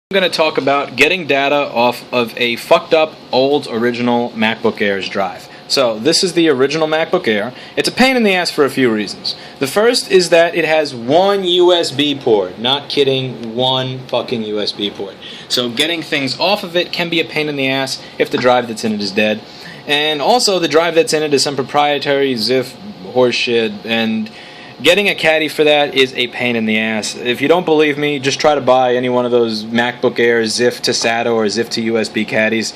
I'm going to talk about getting data off of a fucked up old original MacBook Air's drive. So this is the original MacBook Air. It's a pain in the ass for a few reasons. The first is that it has one USB port. Not kidding, one fucking USB port. So getting things off of it can be a pain in the ass if the drive that's in it is dead. And also the drive that's in it is some proprietary ZIF horseshit, and getting a caddy for that is a pain in the ass. If you don't believe me, just try to buy any one of those MacBook Air ZIF to SATA or ZIF to USB caddies.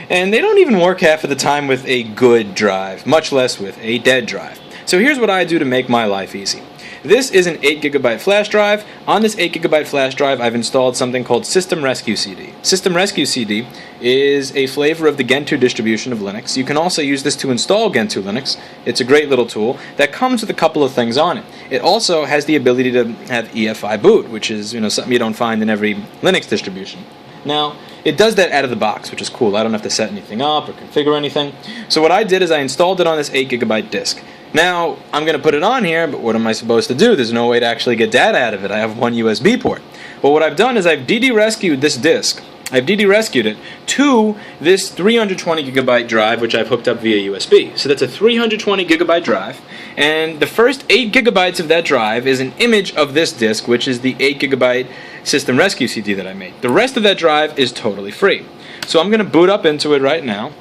And they don't even work half of the time with a good drive, much less with a dead drive. So here's what I do to make my life easy. This is an 8GB flash drive. On this 8GB flash drive, I've installed something called System Rescue CD. System Rescue CD is a flavor of the Gentoo distribution of Linux. You can also use this to install Gentoo Linux. It's a great little tool that comes with a couple of things on it. It also has the ability to have EFI boot, which is something you don't find in every Linux distribution. Now, it does that out of the box, which is cool. I don't have to set anything up or configure anything. So what I did is I installed it on this 8GB disk. Now, I'm going to put it on here, but what am I supposed to do? There's no way to actually get data out of it. I have one USB port. But what I've done is I've DD rescued this disk. I've DD rescued it to this 320GB drive, which I've hooked up via USB. So that's a 320GB drive, and the first 8GB of that drive is an image of this disk, which is the 8GB System Rescue CD that I made. The rest of that drive is totally free. So I'm going to boot up into it right now,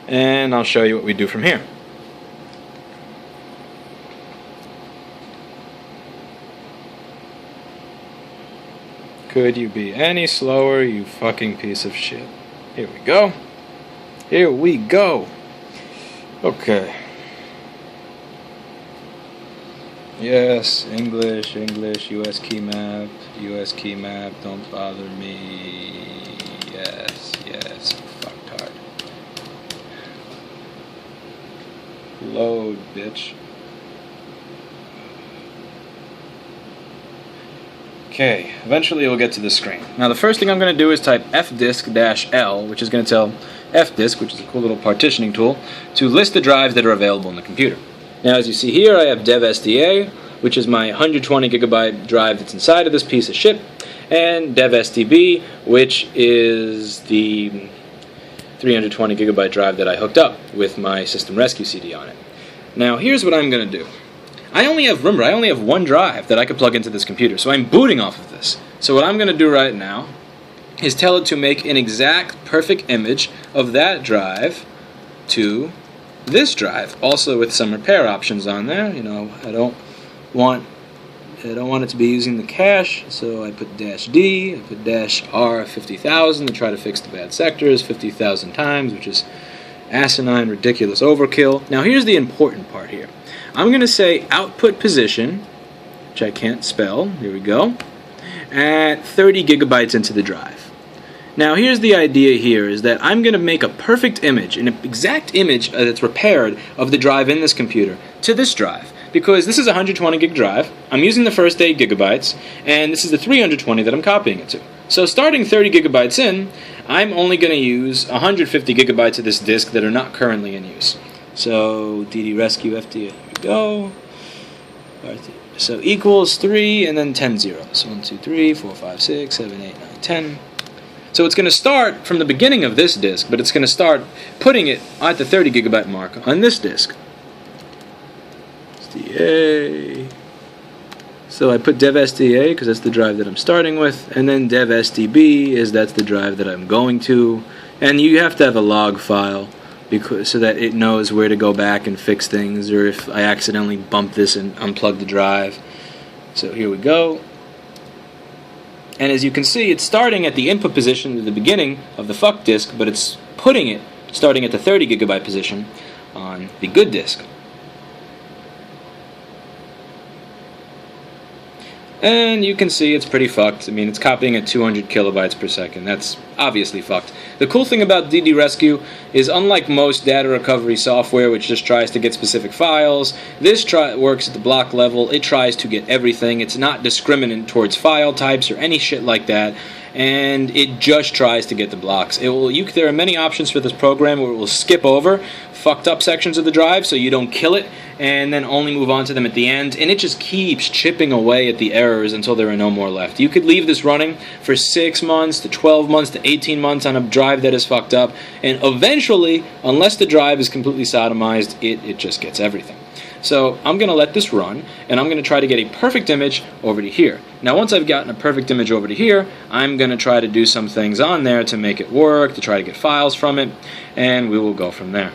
and I'll show you what we do from here. Could you be any slower, you fucking piece of shit? Here we go. Here we go. Okay. Yes, English, US key map, don't bother me. Yes, fucked hard. Load, bitch. Okay, eventually we'll get to this screen. Now the first thing I'm going to do is type fdisk-L, which is going to tell fdisk, which is a cool little partitioning tool, to list the drives that are available in the computer. Now as you see here, I have devsda, which is my 120GB drive that's inside of this piece of shit, and devstb, which is the 320GB drive that I hooked up with my System Rescue CD on it. Now here's what I'm going to do. I only have one drive that I could plug into this computer, so I'm booting off of this. So what I'm going to do right now is tell it to make an exact perfect image of that drive to this drive, also with some repair options on there. I don't want it to be using the cache, so I put -D, I put -R 50,000 to try to fix the bad sectors 50,000 times, which is asinine, ridiculous overkill. Now here's the important part here. I'm going to say output position, which I can't spell, here we go, at 30GB into the drive. Now here's the idea here, is that I'm going to make a perfect image, an exact image that's repaired of the drive in this computer to this drive. Because this is a 120GB drive, I'm using the first 8GB, and this is the 320 that I'm copying it to. So starting 30GB in, I'm only going to use 150GB of this disk that are not currently in use. So DD rescue FD, here we go. So equals 3 and then 10 zeros. 1, 2, 3, 4, 5, 6, 7, 8, 9, 10. So it's going to start from the beginning of this disk, but it's going to start putting it at the 30GB mark on this disk. SDA. So I put devsda because that's the drive that I'm starting with, and then devstb that's the drive that I'm going to. And you have to have a log file so that it knows where to go back and fix things, or if I accidentally bump this and unplug the drive. So here we go. And as you can see, it's starting at the input position at the beginning of the fuck disk, but it's putting it starting at the 30GB position on the good disk. And you can see it's pretty fucked. I mean, it's copying at 200 kilobytes per second. That's obviously fucked. The cool thing about DD Rescue is, unlike most data recovery software, which just tries to get specific files, this works at the block level. It tries to get everything. It's not discriminant towards file types or any shit like that. And it just tries to get the blocks. There are many options for this program where it will skip over fucked up sections of the drive so you don't kill it, and then only move on to them at the end, and it just keeps chipping away at the errors until there are no more left. You could leave this running for 6 months to 12 months to 18 months on a drive that is fucked up, and eventually, unless the drive is completely sodomized, it just gets everything. So I'm going to let this run, and I'm going to try to get a perfect image over to here. Now once I've gotten a perfect image over to here, I'm going to try to do some things on there to make it work, to try to get files from it, and we will go from there.